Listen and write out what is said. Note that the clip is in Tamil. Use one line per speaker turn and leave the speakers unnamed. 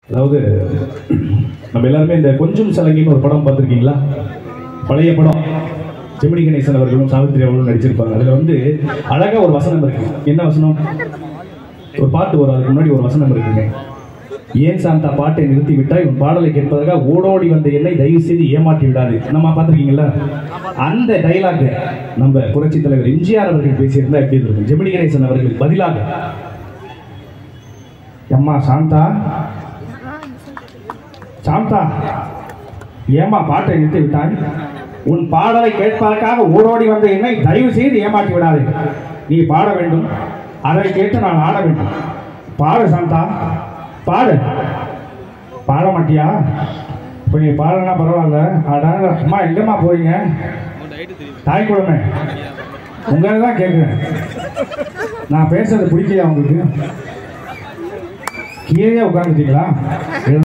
அதாவது நம்ம எல்லாருமே இந்த கொஞ்சம் சலங்கின்னு ஒரு படம் பார்த்துருக்கீங்களா? பழைய படம். ஜெமினி கணேசன் அவர்களும் சாவித்திரி அவர்களும் நடிச்சிருப்பாங்க. அதில் வந்து அழகா ஒரு வசனம் இருக்கு. என்ன வசனம்? ஒரு பாட்டு வரும், அதுக்கு முன்னாடி ஒரு வசனம் இருக்குங்க. ஏன் சாந்தா பாட்டை நிறுத்தி விட்டாய், உன் பாடலை கேட்பதற்காக ஓடோடி வந்த என்னை தயவு செய்து ஏமாற்றி விடாது. நம்ம பார்த்துருக்கீங்களா? அந்த டைலாக் நம்ம புரட்சி தலைவர் எம்ஜிஆர் அவர்கள் பேசியிருந்தா எப்படி இருக்கும்? ஜெமினி கணேசன் அவர்கள் பதிலாக, அம்மா சாந்தா சாந்தா ஏமா பாட்டை நிறுத்தி விட்டாய், உன் பாடலை கேட்பதற்காக ஓடோடி வந்த என்னை தயவு செய்து ஏமாற்றி விடாது. நீ பாட வேண்டும், அதை கேட்டு நான் ஆட வேண்டும். பாடு சாந்தா, பாடு. பாட மாட்டியா? இப்போ நீ பாடனா பரவாயில்ல. அடாங்க அம்மா, எங்கம்மா போறீங்க? தாய்க்குழமை உங்களை தான் கேட்குறேன். நான் பேசுறது பிடிக்கலையா உங்களுக்கு? கீழே உட்காந்துட்டீங்களா?